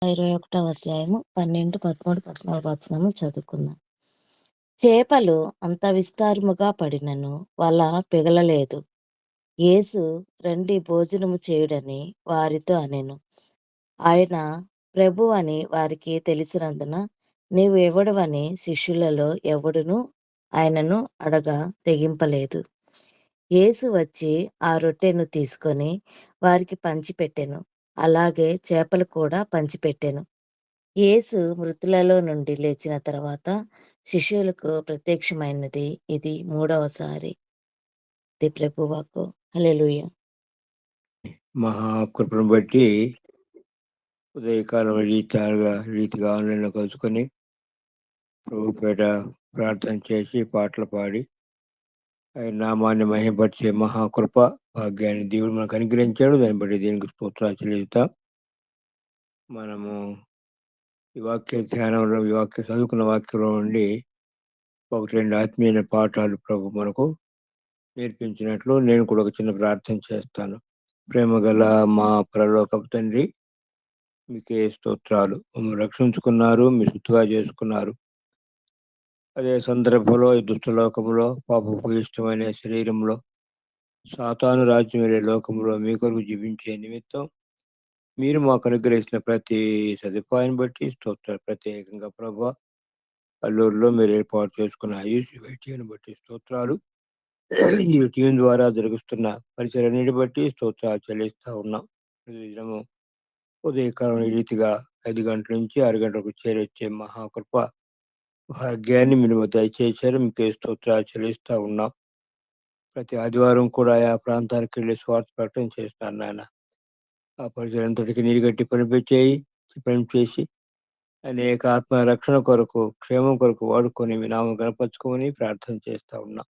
21వ అధ్యాయము 12, 13, 14 వచనము చదువుకుందాం. చేపలు అంత విస్తారముగా పడినను వల పిగలలేదు. యేసు రండి భోజనము చేయుడని వారితో అనెను. ఆయన ప్రభు అని వారికి తెలిసినందున నీవు ఎవడవని శిష్యులలో ఎవడును ఆయనను అడగ తెగింపలేదు. యేసు వచ్చి ఆ రొట్టెను తీసుకొని వారికి పంచిపెట్టెను. అలాగే చేపలు కూడా పంచిపెట్టెను. యేసు మృతులలో నుండి లేచిన తర్వాత శిష్యులకు ప్రత్యక్షమైనది ఇది 3వసారి. ఇది ప్రభువాకు. హల్లెలూయా. మహాకృపను బట్టి ఉదయకాలం రీతిగా ఆన్లైన్లో కలుసుకొని ప్రభుపేట ప్రార్థన చేసి పాటలు పాడి ఆయన నామాన్ని మహిమపరిచే మహాకృప భాగ్యాన్ని దేవుడు మనకు అనుగ్రహించాడు. దాన్ని బట్టి దీనికి స్తోత్రాలు చెల్లిస్తాం. మనము ఈ వాక్య ధ్యానంలో ఈ వాక్య చదువుకున్న వాక్యంలో నుండి 1-2 ఆత్మీయ పాఠాలు ప్రభు మనకు నేర్పించినట్లు నేను కూడా ఒక చిన్న ప్రార్థన చేస్తాను. ప్రేమ గల మా పరలోకపు తండ్రి, మీకే స్తోత్రాలు. మమ్మల్ని రక్షించుకున్నారు, మీరు సుట్టుగా చేసుకున్నారు. అదే సందర్భంలో ఈ దుష్టలోకంలో పాపపు ఇష్టమైన శరీరంలో సాతాను రాజ్యం వెళ్ళే లోకంలో మీ కొరకు జీవించే నిమిత్తం మీరు మాకు అనుగ్రహించిన ప్రతి సదుపాయాన్ని బట్టి స్తోత్రాలు. ప్రత్యేకంగా ప్రభా అల్లూరులో మీరు ఏర్పాటు చేసుకున్న ఆయుష్ వైద్యాన్ని బట్టి స్తోత్రాలు. ఈ టీం ద్వారా జరుగుతున్న పరిచయాన్ని బట్టి స్తోత్రాలు చెల్లిస్తా ఉన్నాం. ఈ దినము ఉదయకాలం ఈ రీతిగా 5 గంటల నుంచి 6 గంటలకు చేరొచ్చే మహాకృప భాగ్యాన్ని మీరు దయచేశారు. మీకే స్తోత్రాలు చెల్లిస్తా ఉన్నాం. ప్రతి ఆదివారం కూడా ఆయా ప్రాంతాలకు వెళ్ళి స్వార్థ ప్రకటన చేస్తాను నాయన. ఆ పరిచయంతటికి నీరు గట్టి పని చేసి అనేక ఆత్మ రక్షణ కొరకు క్షేమం కొరకు వాడుకొని మీ నామం గణపరచుకోమని ప్రార్థన చేస్తా ఉన్నాం.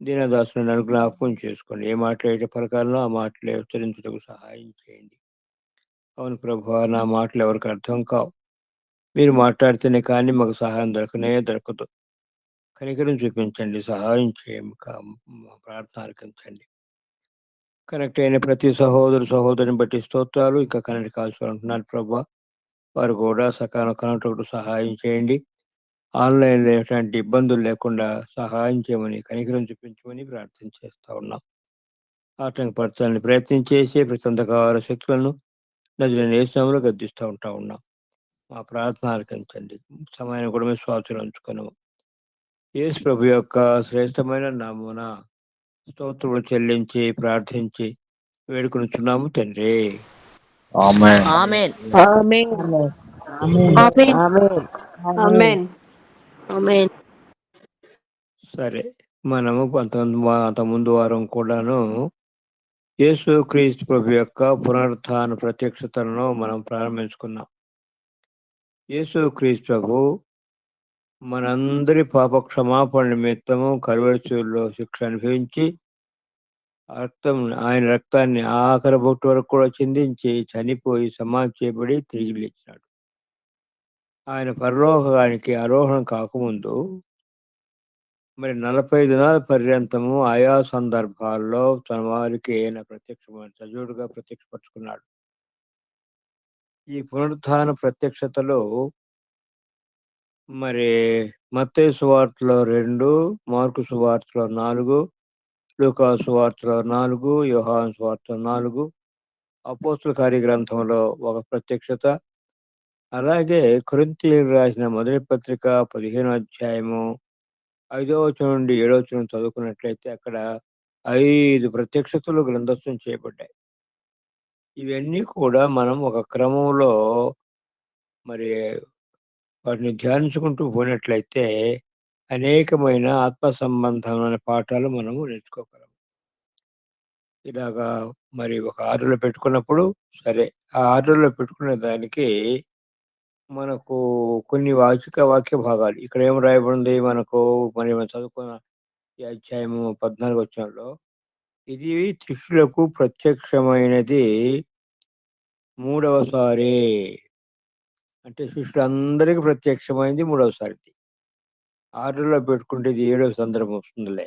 దీనదాసుని నన్ను జ్ఞాపకం చేసుకోండి. ఏ మాట్లాడే పలకాలను ఆ మాటలు ఉచ్చరించుటకు సహాయం చేయండి. అవును ప్రభు, నా మాటలు ఎవరికి అర్థం కావు. మీరు మాట్లాడితేనే కానీ మాకు సహాయం దొరకదు. కనికరం చూపించండి, సహాయం చేయండి, ప్రార్థన ఆలకించండి. కనెక్ట్ అయిన ప్రతి సహోదరుని బట్టి స్తోత్రాలు. ఇంకా కనెక్ట్ కాల్సి ఉంటున్నారు ప్రభు, వారు కూడా సకాలం కనెక్ట్ సహాయం చేయండి. ఆన్లైన్లో ఎటువంటి ఇబ్బందులు లేకుండా సహాయం చేయమని, కనికరం చూపించమని ప్రార్థన చేస్తా ఉన్నాం. ఆటంకపరచాలని ప్రయత్నం చేసి ప్రతి అంధకార శక్తులను నదులను నేసంలో గద్దిస్తూ ఉన్నాం. మా ప్రార్థన ఆలకించండి. సమయాన్ని కూడా మేము స్వాతులు ఉంచుకున్నాము. యేసు ప్రభు యొక్క శ్రేష్టమైన నామమున స్తోత్రములు చెల్లించి ప్రార్థించి వేడుకొనుచున్నాము తండ్రి. ఆమేన్. ఆమేన్. ఆమేన్. ఆమేన్. ఆమేన్. ఆమేన్. సరే, మనము అంత ముందు వారం కూడాను యేసు క్రీస్తు ప్రభు యొక్క పునరుత్థాన ప్రత్యక్షతలను మనం ప్రారంభించుకున్నాం. యేసు క్రీస్తు ప్రభు మనందరి పాప క్షమాపణ నిమిత్తము కల్వరిలో శిక్ష అనుభవించి ఆయన రక్తాన్ని ఆఖరి బొట్టు వరకు కూడా చిందించి చనిపోయి సమాధి చేయబడి తిరిగి లేచినాడు. ఆయన పరలోకానికి ఆరోహణం కాకముందు మరి 40 దినాల పర్యంతము ఆయా సందర్భాల్లో తన వారికి ఆయన సజీవుడుగా ప్రత్యక్షపరుచుకున్నాడు. ఈ పునరుత్థాన ప్రత్యక్షతలో మరి మత్తయి సువార్తలో 2, మార్కు సువార్తలో 4, లూకా సువార్తలో 4, యోహాను సువార్తలో 4, అపోస్తుల కార్యగ్రంథంలో ఒక ప్రత్యక్షత, అలాగే కొరింథీయులకు రాసిన మొదటి పత్రిక 15వ అధ్యాయము 5వ వచనం నుండి 7వ వచనం చదువుకున్నట్లయితే అక్కడ 5 ప్రత్యక్షతలు గ్రంథస్థం చేయబడ్డాయి. ఇవన్నీ కూడా మనం ఒక క్రమంలో మరి వాటిని ధ్యానించుకుంటూ పోయినట్లయితే అనేకమైన ఆత్మ సంబంధమైన పాఠాలు మనము నేర్చుకోగలం. ఇలాగా మరి ఒక ఆర్డర్లో పెట్టుకున్నప్పుడు సరే, ఆ ఆర్డర్లో పెట్టుకునే దానికి మనకు కొన్ని వాక్య భాగాలు ఇక్కడ ఏం రాయబడింది మనకు, మరి మనం చదువుకున్న ఈ అధ్యాయము 14వ వచనంలో ఇది శిష్యులకు ప్రత్యక్షమైనది 3వసారి. అంటే శిష్యులందరికీ ప్రత్యక్షమైంది 3వసారి. ఆర్డర్లో పెట్టుకుంటే ఇది 7వ సందర్భం వస్తుందిలే.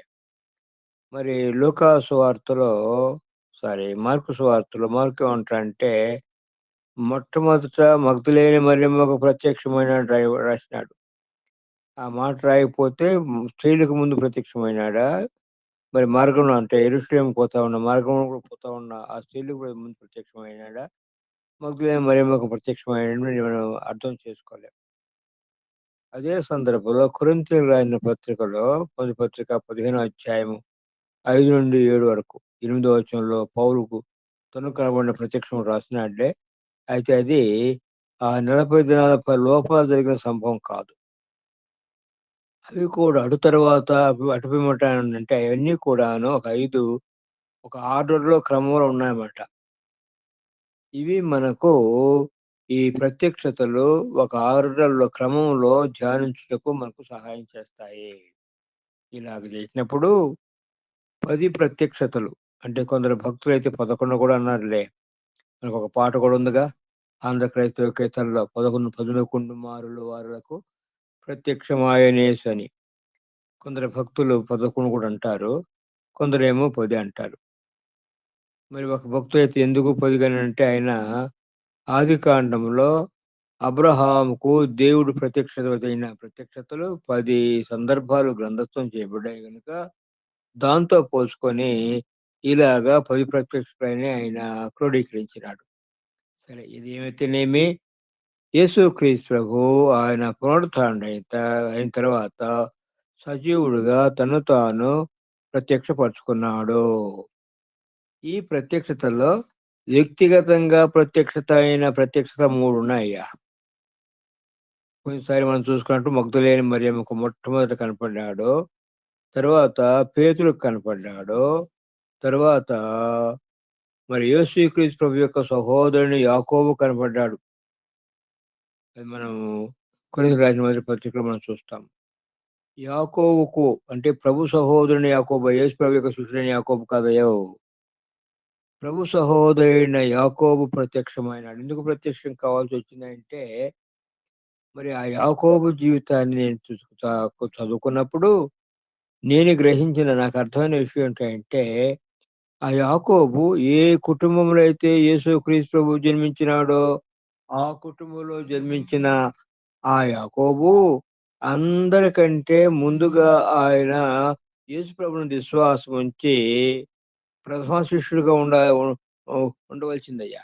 మరి లూకా సువార్తలో మార్కు సువార్తలో మార్కు ఏమంటారంటే మొట్టమొదట మగ్ధులేని మరియమ్మకు ప్రత్యక్షమైన రాసినాడు. ఆ మాట రాయకపోతే స్త్రీలకు ముందు ప్రత్యక్షమైనాడా, మరి మార్గంలో అంటే యెరూషలేముకు పోతా ఉన్న మార్గంలో కూడా పోతా ఉన్న ఆ స్త్రీలకు కూడా ముందు ప్రత్యక్షమైనాడా, మగ్ధులేని మరియమ్మకు ప్రత్యక్షమైనాడని మనం అర్థం చేసుకోలేం. అదే సందర్భంలో కొరింథీయులకు రాసిన పత్రికలో మొదటి పత్రిక 15వ అధ్యాయము 5-7 వరకు 8వ వచనంలో పౌలుకు తను కనబడిన ప్రత్యక్షం రాసినాడే. అయితే అది ఆ 40 దినాల లోపల జరిగిన సంభవం కాదు. అవి కూడా అటు తర్వాత అటు పిమ్మట అంటే అవన్నీ కూడాను ఒక ఆర్డర్‌లో క్రమంలో ఉన్నాయన్నమాట. ఇవి మనకు ఈ ప్రత్యక్షతలు ఒక ఆర్డర్‌లో క్రమంలో ధ్యానించుటకు మనకు సహాయం చేస్తాయి. ఇలాగ చేసినప్పుడు 10 ప్రత్యక్షతలు అంటే కొందరు భక్తులైతే 11 కూడా అన్నారులే. మనకొక పాట కూడా ఉందిగా. ఆంధ్ర క్రైస్తవ కీర్తనలో 11 మారులు వారులకు ప్రత్యక్షమాయనేసు అని. కొందరు భక్తులు 11 కూడా అంటారు. కొందరేమో 10 అంటారు. మరి ఒక భక్తుడైతే ఎందుకు 10 అంటే ఆయన ఆదికాండంలో అబ్రహాముకు దేవుడు ప్రత్యక్షతలు 10 సందర్భాలు గ్రంథస్థం చేయబడ్డాయి గనుక దాంతో పోల్చుకొని ఇలాగా 10 ప్రత్యక్షతలని ఆయన క్రోడీకరించినాడు. సరే ఇది ఏమైతేనేమి యేసుక్రీస్తు ప్రభువు ఆయన అయిన తర్వాత సజీవుడుగా తను తాను ప్రత్యక్షపరుచుకున్నాడు. ఈ ప్రత్యక్షతలో వ్యక్తిగతంగా ప్రత్యక్షత 3 ఉన్నాయ్యా. కొన్నిసారి మనం చూసుకున్నట్టు మగ్ధులేని మరియమ్మకు మొట్టమొదట కనపడ్డాడు. తర్వాత పేతురుకు కనపడ్డాడు. తర్వాత మరి యేసుక్రీస్తు ప్రభు యొక్క సహోదరుని యాకోబు కనపడ్డాడు. అది మనం కొరింథీయులకు రాసిన మొదటి పత్రికలో మనం చూస్తాం. యాకోబుకు అంటే ప్రభు సహోదరుని యాకోబు, యేసు ప్రభు యొక్క శిష్యుడైన యాకోబు కాదయో. ప్రభు సహోదరుడైన యాకోబు ప్రత్యక్షమైనాడు. ఎందుకు ప్రత్యక్షం కావాల్సి వచ్చిందంటే మరి ఆ యాకోబు జీవితాన్ని నేను చదువుకున్నప్పుడు నేను గ్రహించిన నాకు అర్థమైన విషయం ఏంటంటే ఆ యాకోబు ఏ కుటుంబంలో అయితే యేసుక్రీస్తు ప్రభువు జన్మించినాడో ఆ కుటుంబంలో జన్మించిన ఆ యాకోబు అందరికంటే ముందుగా ఆయన యేసు ప్రభువుని విశ్వాసం ఉంచి ప్రథమ శిష్యుడిగా ఉండవలసిందయ్యా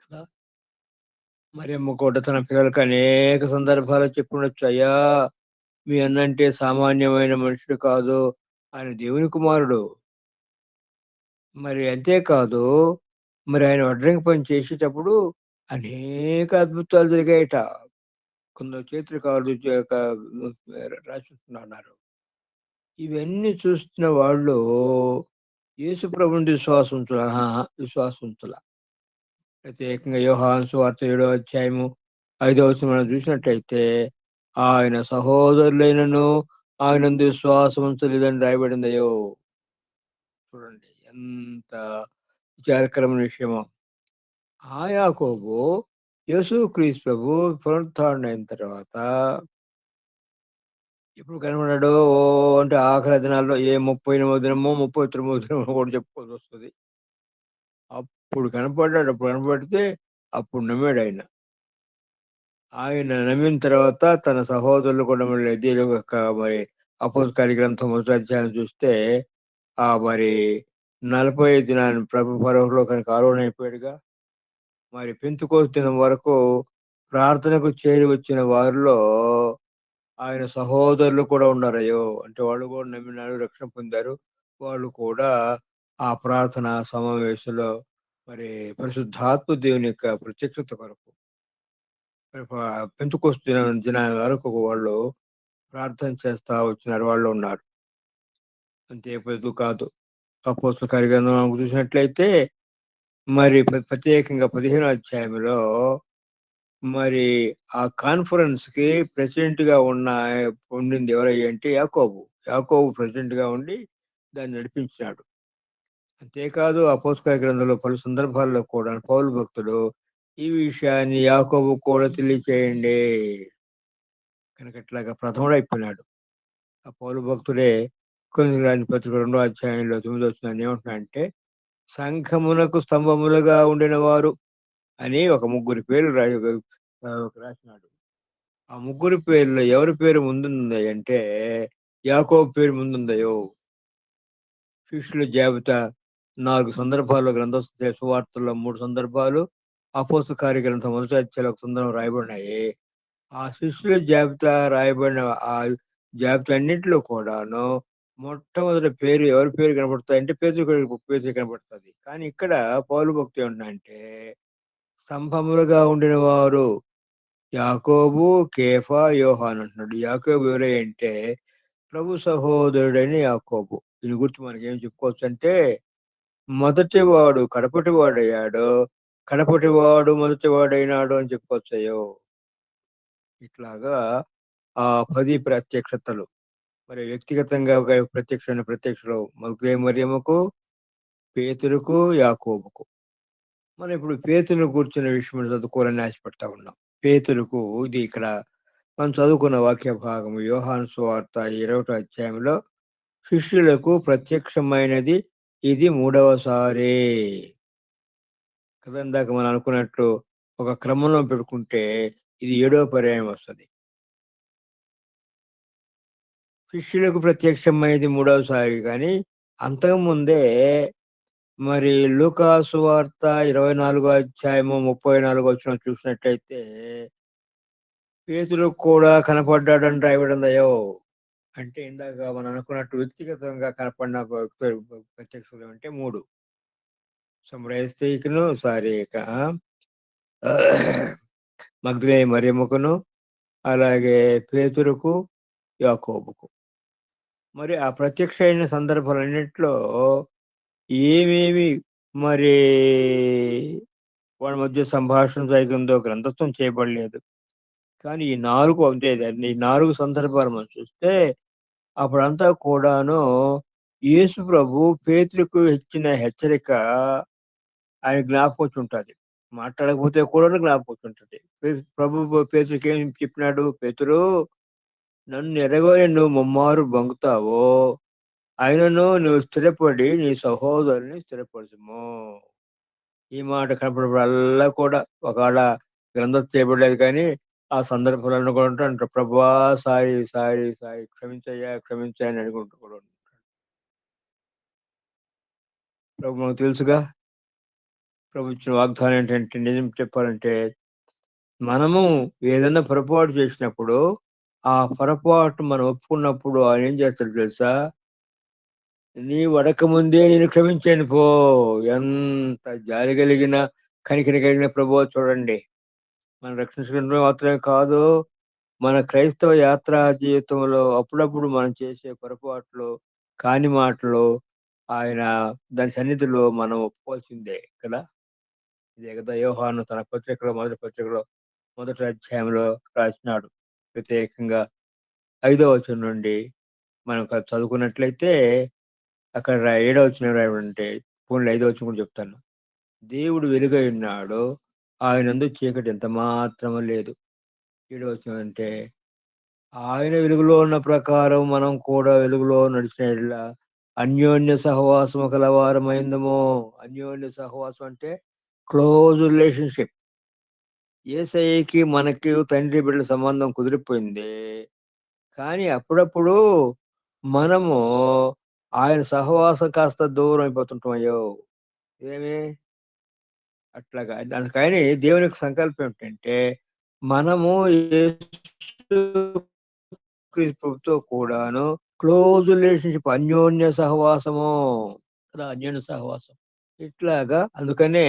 కదా. మరియమ్మ కూడా తన పిల్లలకు అనేక సందర్భాలు చెప్పుండొచ్చు. అయ్యా మీ అన్నంటే సామాన్యమైన మనుషుడు కాదు, ఆయన దేవుని కుమారుడు. మరి అంతేకాదు మరి ఆయన వడ్రంగి పని చేసేటప్పుడు అనేక అద్భుతాలు జరిగాయట. కొందరు చేతులు కాళ్ళు రాసిస్తున్నారు. ఇవన్నీ చూస్తున్న వాళ్ళు యేసు ప్రభుని విశ్వాసంతుల ప్రత్యేకంగా యోహాను సువార్త 7వ అధ్యాయము 5వ వచనం మనం చూసినట్లయితే ఆయన సహోదరులైనను ఆయనందు విశ్వాసముంచలేదని రాయబడిందయో. చూడండి ఎంత విచారకరమైన విషయమో. ఆ యాకోబు యేసుక్రీస్తు ప్రభు పునరుత్థానుడైన తర్వాత ఎప్పుడు కనబడ్డాడు అంటే ఆఖరి దినాల్లో ఏ 38వ దినమో 39వ దినమో కూడా చెప్పుకోవాల్సి వస్తుంది. అప్పుడు కనపడ్డాడు. అప్పుడు కనపడితే అప్పుడు నమ్మాడు ఆయన. ఆయన నమ్మిన తర్వాత తన సహోదరులు కూడా మరి అపోస్తల గ్రంథం మొదటి అధ్యాయం చూస్తే మరి 40 దినాన్ని ప్రభు పరలోకానికి ఆరోహణ అయిపోయాడుగా. మరి పెంతెకొస్తు దినం వరకు ప్రార్థనకు చేరి వచ్చిన వారిలో ఆయన సహోదరులు కూడా ఉన్నారయ్యో. అంటే వాళ్ళు కూడా నమ్మినారు, రక్షణ పొందారు. వాళ్ళు కూడా ఆ ప్రార్థన సమావేశంలో మరి పరిశుద్ధాత్మ దేవుని యొక్క ప్రత్యక్షత కొరకు పెంతెకొస్తు దినం వరకు వాళ్ళు ప్రార్థన చేస్తా వచ్చినారు, వాళ్ళు ఉన్నారు. అంతే కాదు. అపోస్తల కార్యగ్రంథం చూసినట్లయితే మరి ప్రత్యేకంగా 15వ అధ్యాయంలో మరి ఆ కాన్ఫరెన్స్ కి ప్రెసిడెంట్ గా ఉండింది ఎవరయ్యా అంటే యాకోబు. యాకోబు ప్రెసిడెంట్ గా ఉండి దాన్ని నడిపించినాడు. అంతేకాదు అపోస్తల గ్రంథంలో పలు సందర్భాల్లో కూడా పౌలు భక్తుడు ఈ విషయాన్ని యాకోబు కూడా తెలియచేయండి కనుక ఇట్లాగా ప్రథముడు అయిపోయినాడు. ఆ పౌలు భక్తుడే కొరింథీయులకు రాసిన పత్రిక 2వ అధ్యాయంలో 9వ వచనాన్ని ఏమంటున్నా అంటే సంఘమునకు స్తంభములుగా ఉండిన వారు అని ఒక ముగ్గురు పేర్లు రాసినాడు. ఆ ముగ్గురు పేర్లు ఎవరి పేరు ముందుంది అంటే యాకోబు పేరు ముందుందయో. శిష్యుల జాబితా 4 సందర్భాల్లో గ్రంథస్థ సువార్తల్లో 3 సందర్భాలు, అపోస్తల కార్యగ్రంథం మొదటి అధ్యాయంలో ఒక సందర్భం రాయబడినాయి. ఆ శిష్యుల జాబితా రాయబడిన ఆ జాబితా అన్నింటిలో కూడాను మొట్టమొదటి పేరు ఎవరి పేరు కనబడుతుంది అంటే పేతురు కనబడుతుంది. కానీ ఇక్కడ పౌలు భక్తి ఏమంటున్నాడంటే స్తంభములుగా ఉండిన వారు యాకోబు, కేఫా, యోహాను అంటున్నాడు. యాకోబు ఎవరే అంటే ప్రభు సహోదరుడైన యాకోబు. దీని గురించి మనకి ఏం చెప్పుకోవచ్చు అంటే మొదటివాడు కడపటివాడయ్యాడు, కడపటివాడు మొదటివాడైనాడు అని చెప్పుకోవచ్చయ్యో. ఇట్లాగా ఆ 10 ప్రత్యక్షతలు మరి వ్యక్తిగతంగా ప్రత్యక్షలో మరియమ్మకు, పేతురుకు, యాకోబుకు. మనం ఇప్పుడు పేతురును కూర్చున్న విషయం చదువుకోవాలని ఆశపడతా ఉన్నాం. పేతురుకు ఇది ఇక్కడ మనం చదువుకున్న వాక్య భాగం యోహాను సువార్త 20వ అధ్యాయంలో శిష్యులకు ప్రత్యక్షమైనది ఇది 3వసారి కదా. ఇందాక మనం అనుకున్నట్లు ఒక క్రమంలో పెట్టుకుంటే ఇది 7వ పర్యాయం వస్తుంది. శిష్యులకు ప్రత్యక్షమైనది 3వసారి. కానీ అంతకుముందే మరి లూకా సువార్త 24వ అధ్యాయము 34వ వచనం చూసినట్లయితే పేతురుకు కూడా కనపడ్డాడని రాయబడిందయో. అంటే ఇందాక మనం అనుకున్నట్టు వ్యక్తిగతంగా కనపడిన ప్రత్యక్షులు అంటే 3 సమరయస్త్రీకును మగ్దలేనే మరియమ్మకును అలాగే పేతురుకు, యాకోబుకు. మరి ఆ ప్రత్యక్ష అయిన సందర్భాలన్నింటిలో ఏమేమి మరి వాళ్ళ మధ్య సంభాషణ జరిగిందో గ్రంథస్థం చేయబడలేదు. కానీ ఈ 4 సందర్భాలు మనం చూస్తే అప్పుడంతా కూడాను యేసు ప్రభు పేతురుకు ఇచ్చిన హెచ్చరిక ఆయన జ్ఞాపకం వచ్చి ఉంటుంది. మాట్లాడకపోతే కూడా జ్ఞాపకం వచ్చి ఉంటుంది. ప్రభు పేతురుకి ఏం చెప్పినాడు? పేతురు, నన్ను ఎరగని నువ్వు ముమ్మారు బంగుతావో ఆయనను నువ్వు స్థిరపడి నీ సహోదరుని స్థిరపరచుము. ఈ మాట కనపడల్లా కూడా ఒకవేళ గ్రంథం చేయబడలేదు కానీ ఆ సందర్భాలను కూడా అంటారు ప్రభువా సారీ సారీ సారీ క్షమించయ్యా అని అనుకుంటూ కూడా ఉంటాడు. ప్రభు మనకు తెలుసుగా ప్రభు ఇచ్చిన వాగ్దానం ఏంటంటే నిజం చెప్పాలంటే మనము ఏదైనా పొరపాటు చేసినప్పుడు ఆ పొరపాటు మనం ఒప్పుకున్నప్పుడు ఆయన ఏం చేస్తాడు తెలుసా? నీ వడక ముందే నేను క్షమించాను పో. ఎంత జాలి కలిగిన కనికరి కలిగిన ప్రభువో చూడండి. మన రక్షించడం మాత్రమే కాదు, మన క్రైస్తవ యాత్రా జీవితంలో అప్పుడప్పుడు మనం చేసే పొరపాట్లు కాని మాటలు ఆయన దాని సన్నిధిలో మనం ఒప్పుకోవాల్సిందే కదా. ఇదే కదా యోహాను తన మొదటి మొదటి అధ్యాయంలో రాసినాడు. ప్రత్యేకంగా 5వ వచనం నుండి మనం చదువుకున్నట్లయితే అక్కడ 7వ వచనం రాయబడింటే పోనీ 5వ వచనం కూడా చెప్తాను. దేవుడు వెలుగై ఉన్నాడు, ఆయనందు చీకటి ఎంత మాత్రము లేదు. 7వ వచనం అంటే ఆయన వెలుగులో ఉన్న ప్రకారం మనం కూడా వెలుగులో నడిచిన అన్యోన్య సహవాసము కలవారమైందము. అన్యోన్య సహవాసం అంటే క్లోజ్ రిలేషన్షిప్. యేసయ్యకి మనకి తండ్రి బిడ్డల సంబంధం కుదిరిపోయింది. కానీ అప్పుడప్పుడు మనము ఆయన సహవాసం కాస్త దూరం అయిపోతుంటాం. అయ్యో ఏమి అట్లాగా. దానికని దేవుని యొక్క సంకల్పం ఏంటంటే మనము క్రీస్తుతో కూడాను క్లోజ్ రిలేషన్షిప్, అన్యోన్య సహవాసము. అన్యోన్య సహవాసం ఇట్లాగా. అందుకనే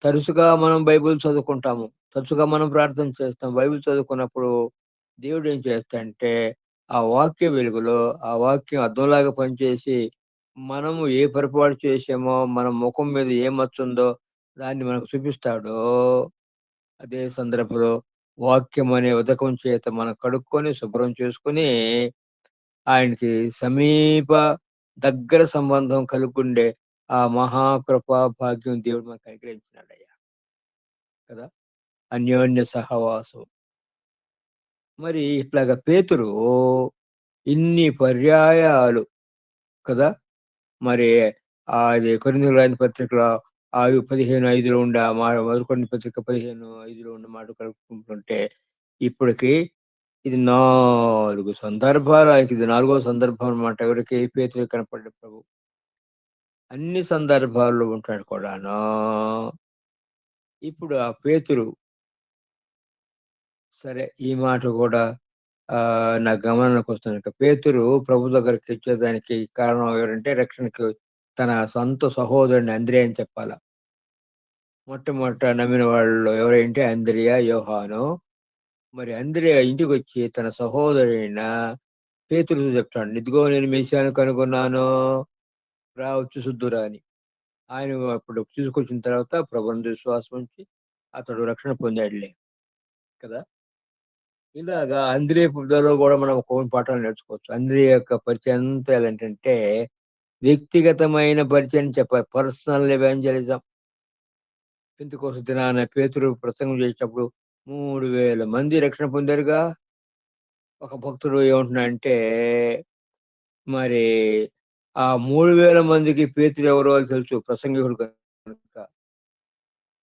తరచుగా మనం బైబిల్ చదువుకుంటాము, తరచుగా మనం ప్రార్థన చేస్తాం. బైబిల్ చదువుకున్నప్పుడు దేవుడు ఏం చేస్తాడంటే ఆ వాక్య వెలుగులో ఆ వాక్యం అద్దంలాగా పనిచేసి మనము ఏ పొరపాటు చేసామో మన ముఖం మీద ఏ మచ్చుందో దాన్ని మనకు చూపిస్తాడు. అదే సందర్భంలో వాక్యం అనే ఉదకం చేత మనం కడుక్కొని శుభ్రం చేసుకుని ఆయనకి సమీప దగ్గర సంబంధం కలుగుండే ఆ మహాకృపా భాగ్యం దేవుడు మనకు అనుగ్రహించినాడయ్యా కదా. అన్యోన్య సహవాసం. మరి ఇట్లాగా పేతురు ఇన్ని పర్యాయాలు కదా మరి అది కొరింథీయులకు రాసిన పత్రికలో 15:5లో ఉండే ఆ మాట మొదలుకొని పత్రిక 15:5లో ఉన్న మాట కలుపుకుంటుంటే ఇప్పటికి ఇది 4 సందర్భాలు. ఇది 4వ సందర్భం అన్నమాట. ఎవరికి? పేతురుకి కనపడ్డ ప్రభు. అన్ని సందర్భాల్లో ఉంటాడు కూడాను. ఇప్పుడు ఆ పేతురు సరే ఈ మాట కూడా నా గమనానికి వస్తుంది. పేతురు ప్రభు దగ్గరికి వచ్చేదానికి కారణం ఎవరంటే రక్షణకి తన సొంత సహోదరుని అంద్రెయ అని చెప్పాల. మొట్టమొదట నమ్మిన వాళ్ళు ఎవరంటే అంద్రెయ, యోహాను. మరి అంద్రెయ ఇంటికి వచ్చి తన సహోదరుడైన పేతురుతో చెప్తాడు, ఇదిగో నేను మెస్సియాను కనుగొన్నాను, రా వచ్చి శుద్ధురా అని. ఆయన అప్పుడు తీసుకొచ్చిన తర్వాత ప్రభువునందు విశ్వాసం ఉంచి అతడు రక్షణ పొందాడులే కదా. ఇలాగా అంద్రియ బుద్ధలో కూడా మనం కొన్ని పాఠాలు నేర్చుకోవచ్చు. అంద్రియ యొక్క పరిచయం అంతా ఏంటంటే వ్యక్తిగతమైన పరిచయం చెప్పాలి. Personal evangelism. పెంతెకోస్తు దినాన పేతురు ప్రసంగం చేసేటప్పుడు 3000 మంది రక్షణ పొందారుగా. ఒక భక్తుడు ఏమంటున్నాడంటే మరి ఆ 3000 మందికి పేతురు ఎవరో అని తెలుసు, ప్రసంగికుడు కనుక.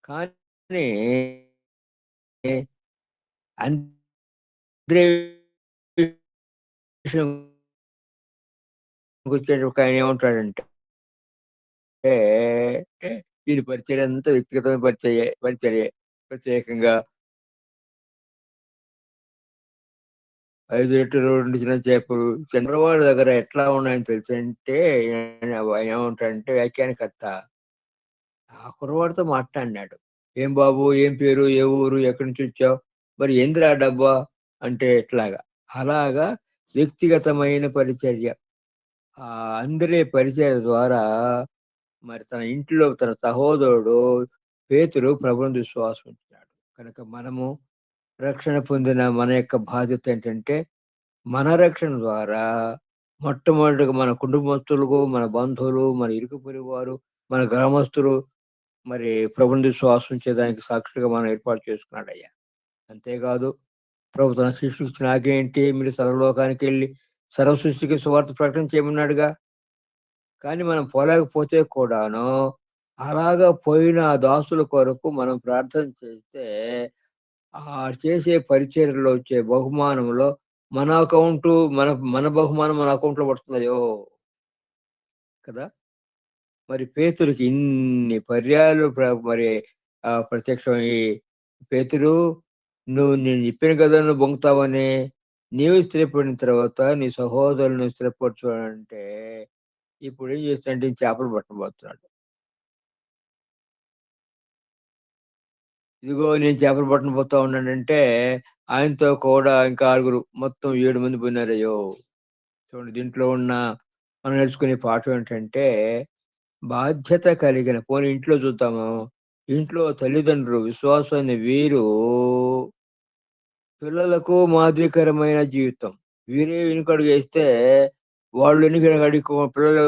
కానీ అంద్రెయ వచ్చేటప్పుడు ఆయన ఏమంటాడంటే దీని పరిచర్య అంతా వ్యక్తిగతమైన పరిచర్యే. ప్రత్యేకంగా 5 రొట్టెలు 2 చిన్న చేపలు చంద్రవాడి దగ్గర ఎట్లా ఉన్నాయని తెలుసంటే ఆయన ఏమంటాడంటే వ్యాఖ్యానకర్త ఆ కుర్రవాడితో మాట్లాడినాడు. ఏం బాబు, ఏం పేరు, ఏ ఊరు, ఎక్కడి నుంచి వచ్చావు, మరి ఏందిరా డబ్బా అంటే ఎట్లాగా. అలాగా వ్యక్తిగతమైన పరిచర్య. ఆ అందరి పరిచర్య ద్వారా మరి తన ఇంట్లో తన సహోదరుడు పేతురు ప్రభువునందు విశ్వాసం ఉంచినాడు కనుక మనము రక్షణ పొందిన మన యొక్క బాధ్యత ఏంటంటే మన రక్షణ ద్వారా మొట్టమొదటిగా మన కుటుంబస్తులకు, మన బంధువులు, మన ఇరుగు పొరుగు వారు, మన గ్రామస్తులు మరి ప్రభువునందు విశ్వాసం ఉంచేదానికి సాక్షిగా మనం ఏర్పాటు చేసుకున్నాడయ్యా. అంతేకాదు ప్రభు తన శిష్యులకు ఇచ్చిన ఆజ్ఞ ఏంటి? మీరు సర్వలోకానికి వెళ్ళి సర్వ సృష్టికి సువార్త ప్రకటన చేయమన్నాడుగా. కానీ మనం పోలేకపోతే కూడాను అలాగా పోయిన ఆ దాసుల కొరకు మనం ప్రార్థన చేస్తే ఆ చేసే పరిచర్యలో వచ్చే బహుమానంలో మన అకౌంట్ మన మన బహుమానం మన అకౌంట్ లో పడుతుందయ్యో కదా. మరి పేతురికి ఇన్ని పర్యాలు మరి ప్రత్యక్షమై, పేతురు నువ్వు నేను చెప్పాను కదా నువ్వు బొంగుతావని, నీవు స్థిరపడిన తర్వాత నీ సహోదరులను స్థిరపరచు అంటే ఇప్పుడు ఏం చేస్తాడంటే చేపలు పట్టబోతున్నాడు. ఇదిగో నేను చేపలు పట్టణ పోతా ఉన్నానంటే ఆయనతో కూడా ఇంకా 6 మొత్తం 7 మంది పోయినారయ్యో. చూడండి దీంట్లో ఉన్న మనం నేర్చుకునే పాఠం ఏంటంటే బాధ్యత కలిగిన పోనీ ఇంట్లో చూద్దాము. ఇంట్లో తల్లిదండ్రులు విశ్వాసమైన వీరు పిల్లలకు మాదిరికరమైన జీవితం. వీరే వెనుకడుగేస్తే వాళ్ళు పిల్లలు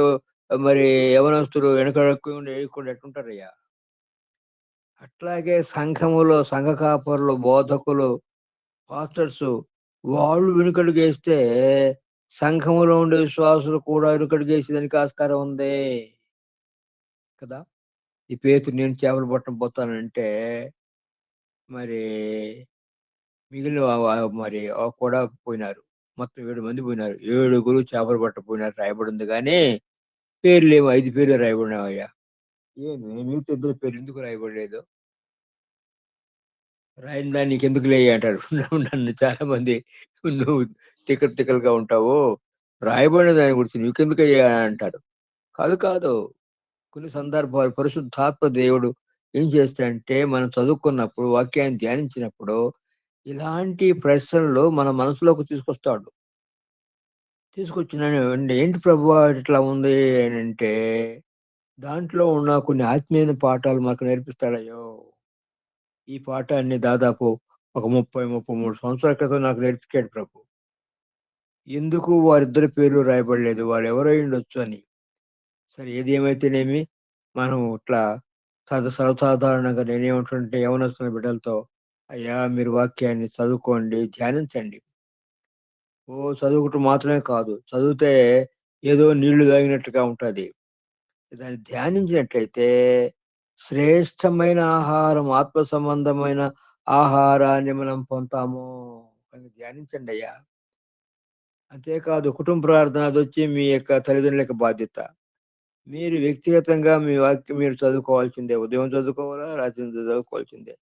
మరి యవనస్తులు వెనకడుగు వేయకుండా ఎట్లుంటారయ్యా. అట్లాగే సంఘములో సంఘ కాపరులు, బోధకులు, పాస్టర్స్ వాళ్ళు వెనుకడుగేస్తే సంఘములో ఉండే విశ్వాసులు కూడా వెనుకడుగేసేదానికి ఆస్కారం ఉంది కదా. ఈ పేతురు నేను చేపలు పట్టడం పోతానంటే మరి మిగిలిన మరి కూడా పోయినారు. మొత్తం 7 మంది పోయినారు. 7గురు చేపలు పట్టపోయినారు రాయబడి ఉంది కానీ పేర్లేమో 5 పేర్లు రాయబడినావయ్యా. ఏమి మిగతా 2 పేర్లు ఎందుకు రాయబడలేదు? రాయని దాన్ని నీకెందుకులే అంటారు. నన్ను చాలా మంది నువ్వు తిక్కలుగా ఉంటావు, రాయబడిన దాని గురించి నీకెందుకయ్యా అంటారు. కాదు కాదు, కొన్ని సందర్భాలు పరిశుద్ధాత్మ దేవుడు ఏం చేస్తాడంటే మనం చదువుకున్నప్పుడు వాక్యాన్ని ధ్యానించినప్పుడు ఇలాంటి ప్రశ్నలు మన మనసులోకి తీసుకొస్తాడు. తీసుకొచ్చినాను ఏంటి ప్రభువా ఇట్లా ఉంది అని అంటే దాంట్లో ఉన్న కొన్ని ఆత్మీయ పాఠాలు మాకు నేర్పిస్తాడయ్యో. ఈ పాఠాన్ని దాదాపు ఒక 33 సంవత్సరాల క్రితం నాకు నేర్పించాడు ప్రభు. ఎందుకు వారిద్దరి పేర్లు రాయబడలేదు, వాళ్ళు ఎవరై ఉండొచ్చు అని. సరే ఏది ఏమైతేనేమి మనం ఇట్లా సర్వసాధారణంగా నేనేమంటుంటే యవనస్తున్న బిడ్డలతో, అయ్యా మీరు వాక్యాన్ని చదువుకోండి, ధ్యానించండి. చదువుకుంటూ మాత్రమే కాదు, చదివితే ఏదో నీళ్లు తాగినట్టుగా ఉంటది. దాన్ని ధ్యానించినట్లయితే శ్రేష్టమైన ఆహారం, ఆత్మ సంబంధమైన ఆహారాన్ని మనం పొందుతాము. కనుక ధ్యానించండి అయ్యా. అంతేకాదు కుటుంబ ప్రార్థన అదొచ్చి మీ యొక్క తల్లిదండ్రుల యొక్క బాధ్యత. మీరు వ్యక్తిగతంగా మీ వాక్యం మీరు చదువుకోవాల్సిందే. ఉదయం చదువుకోవాలా, రాత్రి చదువుకోవాల్సిందే.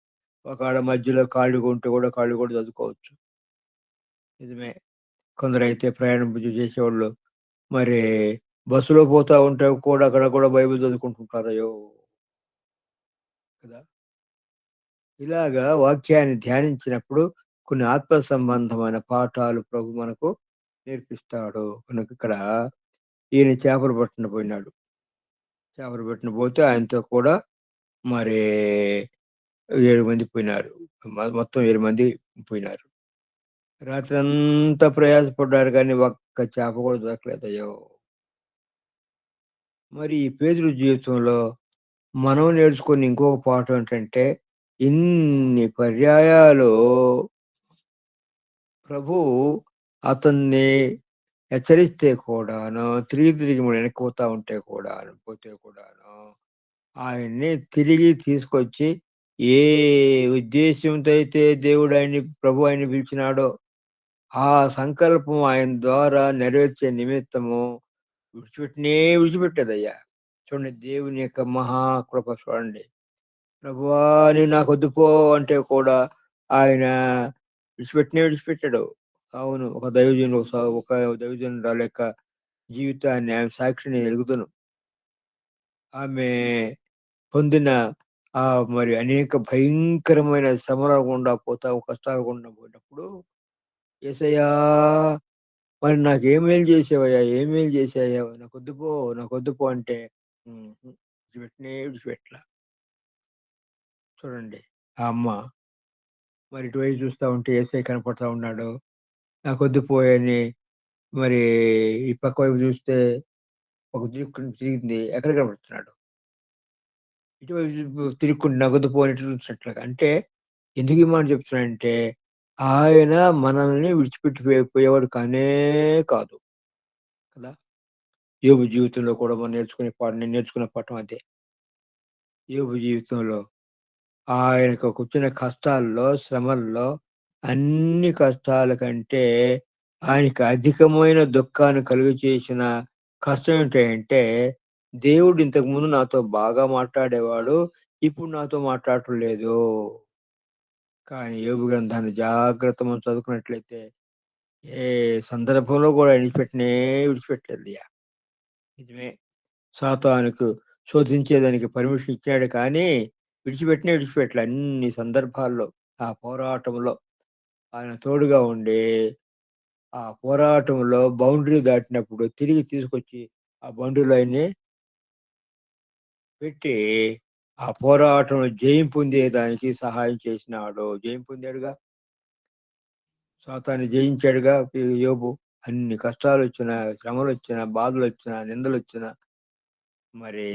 ఒకవేళ మధ్యలో ఖాళీగా ఉంటే కూడా చదువుకోవచ్చు. నిజమే. కొందరైతే ప్రయాణం చేసేవాళ్ళు మరి బస్సులో పోతా ఉంటే కూడా అక్కడ కూడా బైబిల్ చదువుకుంటుంటారు. అయ్యో! కదా! ఇలాగా వాక్యాన్ని ధ్యానించినప్పుడు కొన్ని ఆత్మ సంబంధమైన పాఠాలు ప్రభు మనకు నేర్పిస్తాడు. కనుక ఇక్కడ ఈయన చేపలు పట్టన పోయినాడు. చేపలు పట్టన పోతే ఆయనతో కూడా మరి 7 మంది పోయినారు. మొత్తం 7 మంది పోయినారు. రాత్రంతా ప్రయాసపడ్డారు కానీ ఒక్క చేప కూడా దొరకలేదయ్యో! మరి ఈ పేతురు జీవితంలో మనం నేర్చుకున్న ఇంకొక పాఠం ఏంటంటే, ఇన్ని పర్యాయాలు ప్రభువు అతన్ని హెచ్చరిస్తే కూడాను, తిరిగి తిరిగి వెనక్కి పోతే కూడాను, ఆయన్ని తిరిగి తీసుకొచ్చి ఏ ఉద్దేశ్యంతో అయితే ప్రభు ఆయన్ని పిలిచినాడో, ఆ సంకల్పం ఆయన ద్వారా నెరవేర్చే నిమిత్తము విడిచిపెట్టేదయ్యా. చూడండి దేవుని యొక్క మహాకృప చూడండి. ప్రభువా! నీవు నాకొద్దు పో అంటే కూడా ఆయన విడిచిపెట్టాడు. అవును. ఒక దైవజనురాలు యొక్క జీవితాన్ని ఆమె సాక్షిని ఎరుగుదును. ఆమె పొందిన మరి అనేక భయంకరమైన శ్రమల గుండా కష్టాల గుండా పోయినప్పుడు, యేసయ్యా! మరి నాకేం మేలు చేసావయ్యా? ఏం మేలు చేశాయ్యా? నాకొద్దు పో అంటే హుహు. విడిచిపెట్టలా. చూడండి. ఆ అమ్మ మరి ఇటువైపు చూస్తా ఉంటే యేసయ్య కనపడతా ఉన్నాడు. నాకొద్దు పోయని మరి ఈ పక్క వైపు చూస్తే ఒక తిరిగింది. ఎక్కడ కనపడుతున్నాడు? ఇటువైపు తిరుక్కుంటూ నాకొద్దు పో అని చూసినట్లుగా. అంటే ఎందుకు ఈ మాట చెప్తున్నానంటే, ఆయన మనల్ని విడిచిపెట్టి పోయేవాడు కానే కాదు. కదా! యోబు జీవితంలో కూడా నేను నేర్చుకున్న పాఠం అదే. యోబు జీవితంలో ఆయనకొచ్చిన కష్టాల్లో, శ్రమల్లో అన్ని కష్టాల కంటే ఆయనకి అధికమైన దుఃఖాన్ని కలుగచేసిన కష్టం ఏంటంటే, దేవుడు ఇంతకుముందు నాతో బాగా మాట్లాడేవాడు. ఇప్పుడు నాతో మాట్లాడటం లేదు. కానీ యోబు గ్రంథాన్ని మనం చదువుకున్నట్లయితే ఏ సందర్భంలో కూడా విడిచిపెట్టలేదయ్యా. నిజమే. సాతానుకు శోధించేదానికి పర్మిషన్ ఇచ్చాడు కానీ, విడిచిపెట్టలే. అన్ని సందర్భాల్లో ఆ పోరాటంలో ఆయన తోడుగా ఉండి, ఆ పోరాటంలో బౌండరీ దాటినప్పుడు తిరిగి తీసుకొచ్చి ఆ బౌండరీలో ఆయన్ని పెట్టి, ఆ పోరాటంలో జయం పొందేదానికి సహాయం చేసినాడు. జయం పొందాడుగా. సాతాన్ని జయించాడుగా యోబు. అన్ని కష్టాలొచ్చినా, శ్రమలొచ్చినా, బాధలొచ్చినా, నిందలొచ్చినా మరి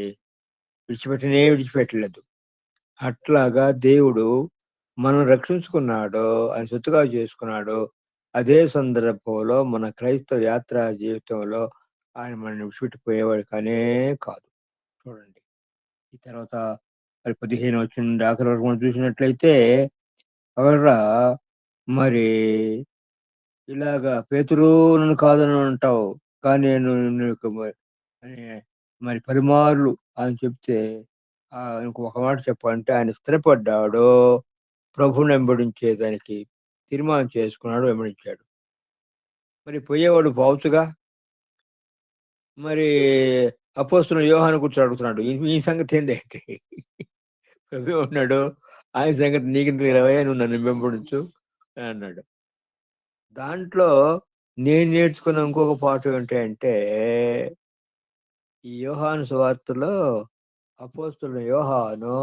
విడిచిపెట్టలేదు. అట్లాగా దేవుడు మనం రక్షించుకున్నాడో, ఆయన సొత్తుగా చేసుకున్నాడో, అదే సందర్భంలో మన క్రైస్తవ యాత్రా జీవితంలో ఆయన మనల్ని విడిచిపెట్టిపోయేవాడు కానే కాదు. చూడండి. ఈ తర్వాత మరి 15 వచనం నుండి ఆఖరి వరకు మనం చూసినట్లయితే, అక్కడ మరి ఇలాగా పేతురు నన్ను కాదని అంటావు. కానీ నేను నీకు అని మరి పలుమార్లు అని చెప్తే ఇంకొక మాట చెప్పాలంటే ఆయన స్థిరపడ్డాడు. ప్రభువుని వెంబడించేదానికి తీర్మానం చేసుకున్నాడు, వెంబడించాడు. మరి పోయేవాడు పోవచ్చుగా. మరి అపోస్తలుడు యోహాను గురించి అడుగుతున్నాడు. ఈ సంగతి ఏందేంటి? ప్రభు ఉన్నాడు. ఆయన సంగతి నీకెందుకు తెలవయ్యా? నువ్వు నన్ను వెంబడించు అని అన్నాడు. దాంట్లో నేను నేర్చుకున్న ఇంకొక పాఠం ఏంటంటే, ఈ యోహాను సువార్తలో అపోస్తలుడు యోహాను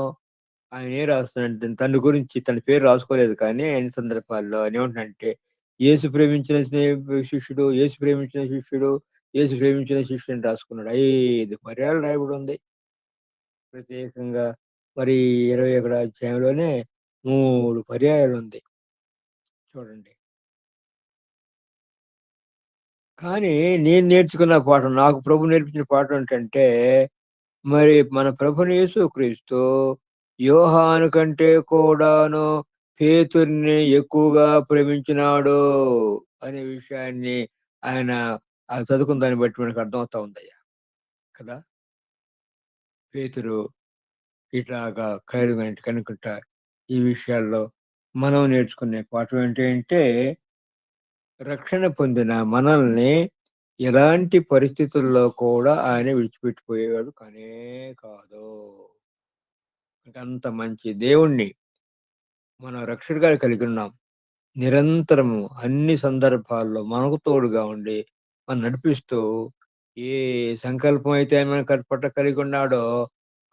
ఆయన ఏం రాస్తున్నాడంటే తన గురించి తన పేరు రాసుకోలేదు కానీ అన్ని సందర్భాల్లో ఆయన ఏమంటున్నాడంటే, యేసు ప్రేమించిన శిష్యుడు, యేసు ప్రేమించిన శిష్యుడు అని రాసుకున్నాడు. 5 పర్యాయాలు రాయబడి ఉంది. ప్రత్యేకంగా మరి 21 అధ్యాయంలోనే 3 పర్యాయాలుంది. చూడండి. కానీ నేను నేర్చుకున్న పాఠం, నాకు ప్రభు నేర్పించిన పాఠం ఏంటంటే, మరి మన ప్రభుని యేసుక్రీస్తు యోహాను కంటే కూడాను పేతుర్ని ఎక్కువగా ప్రేమించినాడు అనే విషయాన్ని ఆయన చదువుకున్న దాన్ని బట్టి మనకు అర్థమవుతా ఉందయ్యా కదా. పేతురు ఇట్లాగా కనుకుంటా ఈ విషయాల్లో మనం నేర్చుకునే పాఠం ఏంటంటే రక్షణ పొందిన మనల్ని ఎలాంటి పరిస్థితుల్లో కూడా ఆయన విడిచిపెట్టిపోయేవాడు కానే కాదు. అంత మంచి దేవుణ్ణి మనం రక్షకుడిగా కలిగి ఉన్నాం. నిరంతరము అన్ని సందర్భాల్లో మనకు తోడుగా ఉండి మనం నడిపిస్తూ ఏ సంకల్పం అయితే ఆయన మన పట్ల కలిగి ఉన్నాడో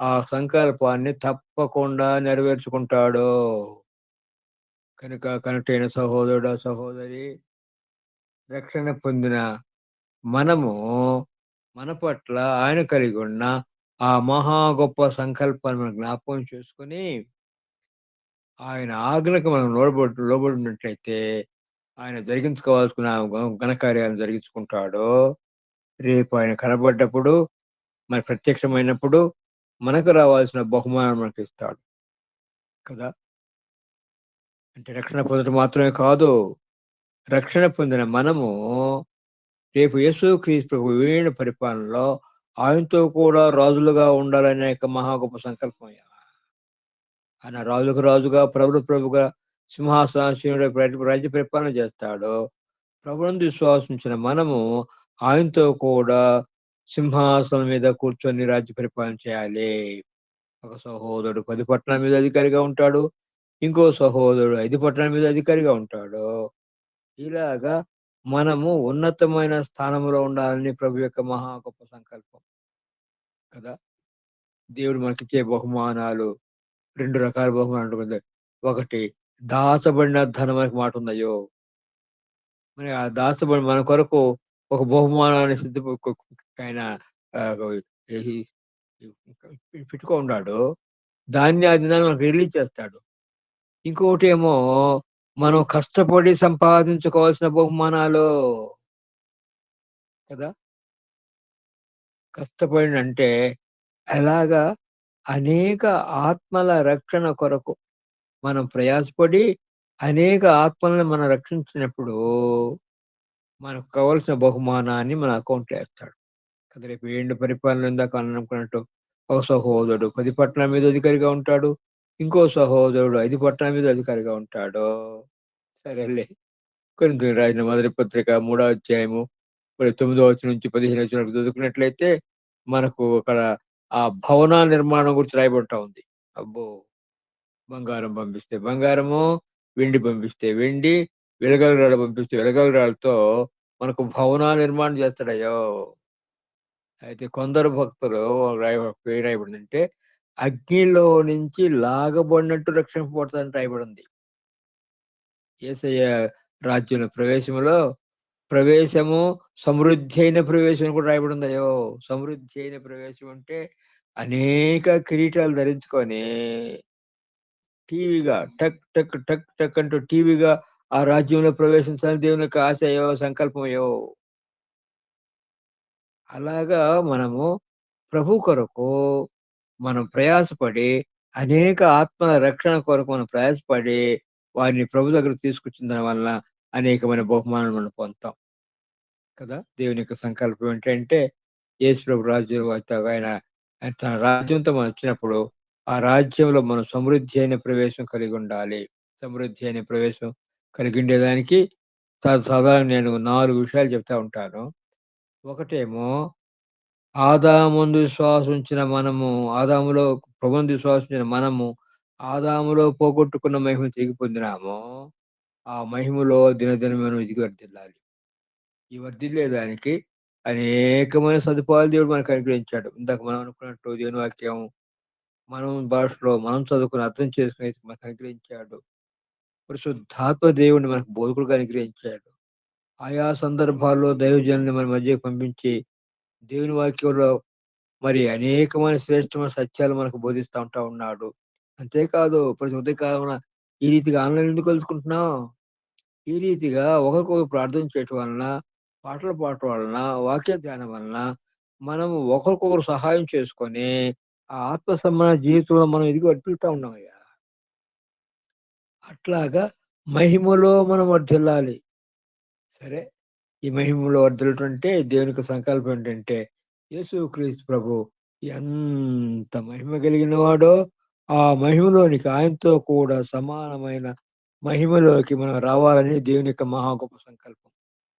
ఆ సంకల్పాన్ని తప్పకుండా నెరవేర్చుకుంటాడు. కనుక కనెక్ట్ అయిన సహోదరుడు సహోదరి, రక్షణ పొందిన మనము మన పట్ల ఆయన కలిగి ఉన్న ఆ మహా గొప్ప సంకల్పాన్ని మనం జ్ఞాపకం చేసుకుని ఆయన ఆజ్ఞలకు మనం లోబడినట్లయితే ఆయన జరిగించుకోవాల్సిన ఘనకార్యాలను జరిగించుకుంటాడు. రేపు ఆయన కనబడ్డప్పుడు మరి ప్రత్యక్షమైనప్పుడు మనకు రావాల్సిన బహుమానం మనకు ఇస్తాడు కదా. అంటే రక్షణ పొందడం మాత్రమే కాదు, రక్షణ పొందిన మనము రేపు యేసుక్రీస్తు ప్రభు వీణ పరిపాలనలో ఆయనతో కూడా రాజులుగా ఉండాలనే మహా గొప్ప సంకల్పం. ఆయన రాజుకు రాజుగా ప్రభుగా సింహాసనాసీనుడు రాజ్య పరిపాలన చేస్తాడు. ప్రభువును విశ్వాసించిన మనము ఆయనతో కూడా సింహాసనం మీద కూర్చొని రాజ్య పరిపాలన చేయాలి. ఒక సహోదరుడు 10 పట్టణాల మీద అధికారిగా ఉంటాడు, ఇంకో సహోదరుడు 5 పట్టణాల మీద అధికారిగా ఉంటాడు. ఇలాగా మనము ఉన్నతమైన స్థానంలో ఉండాలని ప్రభు యొక్క మహా గొప్ప సంకల్పం కదా. దేవుడు మనకిచ్చే బహుమానాలు 2 రకాల బహుమానాలు ఉంటుంది. ఒకటి దాచబడిన ధనం అనే మాట ఉందయ్యో. మరి ఆ దాచబడి మన కొరకు ఒక బహుమానాన్ని ఆయన పెట్టుకో ఉన్నాడు. దాన్ని ఆ దినాన్ని మనకు రిలీజ్ చేస్తాడు. ఇంకొకటి ఏమో మనం కష్టపడి సంపాదించుకోవాల్సిన బహుమానాలు కదా. కష్టపడి అంటే అలాగా అనేక ఆత్మల రక్షణ కొరకు మనం ప్రయాసపడి అనేక ఆత్మలను మనం రక్షించినప్పుడు మనకు కావాల్సిన బహుమానాన్ని మన అకౌంట్లో వేస్తాడు కదా. రేపు ఏండు పరిపాలన ఇందాక అనుకున్నట్టు ఒక సహోదరుడు 10 పట్టణాల మీద అధికారిగా ఉంటాడు, ఇంకో సహోదరుడు 5 పట్టణాల మీద అధికారిగా ఉంటాడు. సరేలే, కొరింథీయులకు రాసిన మొదటి పత్రిక 3వ అధ్యాయము 9వ వచనం నుంచి 15వ వచనం వరకు చదువుకున్నట్లయితే మనకు అక్కడ ఆ భవనాల నిర్మాణం గురించి రాయబడతా ఉంది. అబ్బో, బంగారం పంపిస్తే బంగారము, వెండి పంపిస్తే వెండి, వెలగల రాళ్ళు పంపిస్తే వెలగల రాళ్ళతో మనకు భవనాల నిర్మాణం చేస్తాడయ్యో. అయితే కొందరు భక్తులు రాయబడిందంటే అగ్నిలో నుంచి లాగబడినట్టు రక్షింపబడతాదని రాయబడింది. యేసయ్య రాజ్యంలో ప్రవేశము సమృద్ధి అయిన ప్రవేశం కూడా రాయబడింది. అయ్యో, సమృద్ధి అయిన ప్రవేశం అంటే అనేక కిరీటాలు ధరించుకొని టీవీగా టక్ టక్ టక్ టక్ అంటూ టీవీగా ఆ రాజ్యంలో ప్రవేశించాలని దేవుని యొక్క ఆశయో సంకల్పమయో. అలాగా మనము ప్రభు కొరకు మనం ప్రయాసపడి అనేక ఆత్మల రక్షణ కొరకు మనం ప్రయాసపడి వారిని ప్రభు దగ్గర తీసుకొచ్చిన దాని వలన అనేకమైన బహుమానాలు మనం పొందుతాం కదా. దేవుని యొక్క సంకల్పం ఏంటంటే యేసు ప్రభు రాజ్యం ఆయన తన రాజ్యంతో మనం వచ్చినప్పుడు ఆ రాజ్యంలో మనం సమృద్ధి అయిన ప్రవేశం కలిగి ఉండాలి. సమృద్ధి అయిన ప్రవేశం కలిగి ఉండేదానికి సాధారణ నేను 4 విషయాలు చెప్తా ఉంటాను. ఒకటేమో ఆదాముందు విశ్వాసం ఉంచిన మనము, ఆదాములో ప్రభువునందు విశ్వాసం ఉంచిన మనము ఆదాములో పోగొట్టుకున్న మహిమ తిరిగి పొందినాము. ఆ మహిమలో దినదినం మనం ఎదిగి వర్ధిల్లాలి. ఈ వర్ధిల్లేదానికి అనేకమైన సదుపాయాలు దేవుడు మనకు అనుగ్రహించాడు. ఇందాక మనం అనుకున్నట్టు దేవుని వాక్యం మనం భాషలో మనం చదువుకుని అర్థం చేసుకుని మనకు అనుగ్రహించాడు. పరిశుద్ధాత్మ దేవుడిని మనకు బోధకుడుగా అనుగ్రహించాడు. ఆయా సందర్భాల్లో దైవజనుల్ని మన మధ్యకు పంపించి దేవుని వాక్యంలో మరి అనేకమైన శ్రేష్టమైన సత్యాలు మనకు బోధిస్తా ఉన్నాడు. అంతేకాదు ప్రతి ఉదయకాలమున ఈ రీతిగా ఆన్లైన్ ఎందుకు కలుసుకుంటున్నాం? ఈ రీతిగా ఒకరికొకరు ప్రార్థన చేయటం వలన, పాటలు పాడటం వలన, వాక్య ధ్యానం వలన మనము ఒకరికొకరు సహాయం చేసుకొని ఆ ఆత్మ సంబంధ జీవితంలో మనం ఎదిగి వర్ధిల్లుతా ఉన్నామయ్యా. అట్లాగా మహిమలో మనం వర్ధిల్లాలి. సరే, ఈ మహిమలో వర్ధిల్లటం అంటే దేవునికి సంకల్పం ఏంటంటే యేసుక్రీస్తు ప్రభు ఎంత మహిమ కలిగిన వాడో ఆ మహిమలోనికి ఆయనతో కూడా సమానమైన మహిమలోకి మనం రావాలని దేవుని యొక్క మహా గొప్ప సంకల్పం.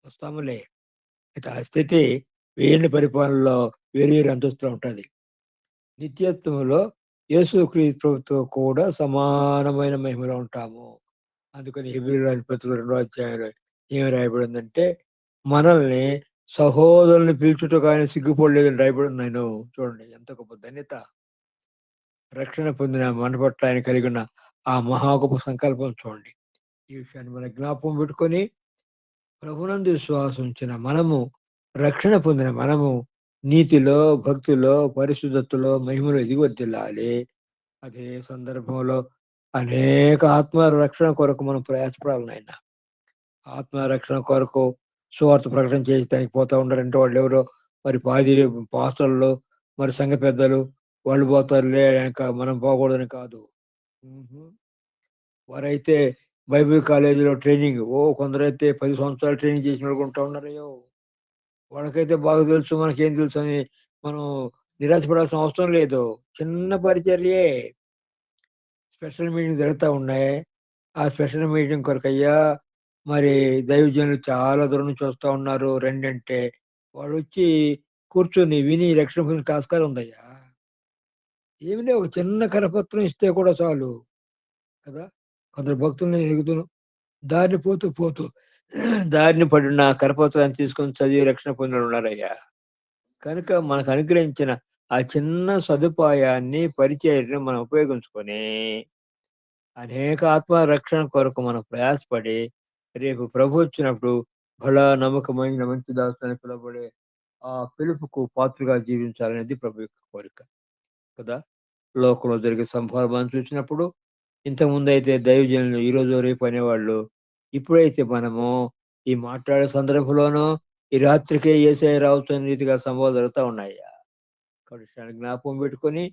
వస్తాములే. అయితే ఆ స్థితి వేరిన పరిపాలనలో వేరు వేరు అంతస్తులో ఉంటది. నిత్యత్వంలో యేసుక్రీస్తు ప్రభుతో కూడా సమానమైన మహిమలో ఉంటాము. అందుకని హెబ్రీయుల రాసిన పత్రిక 2వ అధ్యాయంలో ఏమి రాయబడిందంటే, మనల్ని సహోదరుల్ని పిలుచుటకు ఆయన సిగ్గుపడలేదని రాయబడింది. నేను చూడండి ఎంత గొప్ప ధన్యత. రక్షణ పొందిన మన పట్ల ఆయన కలిగి ఉన్న ఆ మహా గొప్ప సంకల్పం చూడండి. ఈ విషయాన్ని మనం జ్ఞాపకం పెట్టుకొని ప్రభునందు విశ్వాసం ఉంచిన మనము, రక్షణ పొందిన మనము నీతిలో, భక్తిలో, పరిశుద్ధతలో, మహిమలో ఎదిగి వర్ధిల్లాలి. అదే సందర్భంలో అనేక ఆత్మల రక్షణ కొరకు మనం ప్రయాసపడాలి నాయన. ఆత్మరక్షణ కొరకు సువార్త ప్రకటన చేయడానికి పోతా ఉన్నారంటే వాళ్ళు ఎవరో మరి పాస్టర్లు, మరి సంఘ పెద్దలు వాళ్ళు పోతారులే ఇంకా మనం పోకూడదని కాదు. మ్హూ. వారైతే బైబిల్ కాలేజీలో ట్రైనింగ్ కొందరైతే 10 సంవత్సరాలు ట్రైనింగ్ చేసిన వాళ్ళు ఉంటా ఉన్నారయ్యో. వాళ్ళకైతే బాగా తెలుసు, మనకేం తెలుసు అని మనం నిరాశపడాల్సిన అవసరం లేదు. చిన్న పరిచర్యే. స్పెషల్ మీటింగ్ జరుగుతా ఉన్నాయి. ఆ స్పెషల్ మీటింగ్ కొరకయ్యా మరి దైవజనులు చాలా దూరం నుంచి వస్తా ఉన్నారు రెండంటే వాడొచ్చి కూర్చొని విని రక్షణ పొందిన ఆస్కారం ఉందయ్యా. ఏమిలే ఒక చిన్న కరపత్రం ఇస్తే కూడా చాలు కదా. కొందరు భక్తుల్ని ఎరుగుతున్నాం దారిని పోతూ పోతూ దారిని పడిన కరపత్రాన్ని తీసుకొని చదివి రక్షణ పొందిన ఉన్నారయ్యా. కనుక మనకు అనుగ్రహించిన ఆ చిన్న సదుపాయాన్ని పరిచర్యను మనం ఉపయోగించుకొని అనేక ఆత్మ రక్షణ కొరకు మనం ప్రయాసపడి రేపు ప్రభు వచ్చినప్పుడు బలా నమ్మకమైన మంచి దాసుని అని పిలువబడే ఆ పిలుపుకు పాత్రగా జీవించాలనేది ప్రభు యొక్క కోరిక కదా. లోకంలో జరిగే సంభవాలను చూసినప్పుడు ఇంతకుముందు అయితే దైవజనులు ఈ రోజు రేపు అనేవాళ్ళు, ఇప్పుడైతే మనము ఈ మాట్లాడే సందర్భంలోనూ ఈ రాత్రికే ఏసై రావచ్చు అనే రీతిగా సంభవాలు జరుగుతూ ఉన్నాయి. కాబట్టి విషయాన్ని జ్ఞాపకం పెట్టుకొని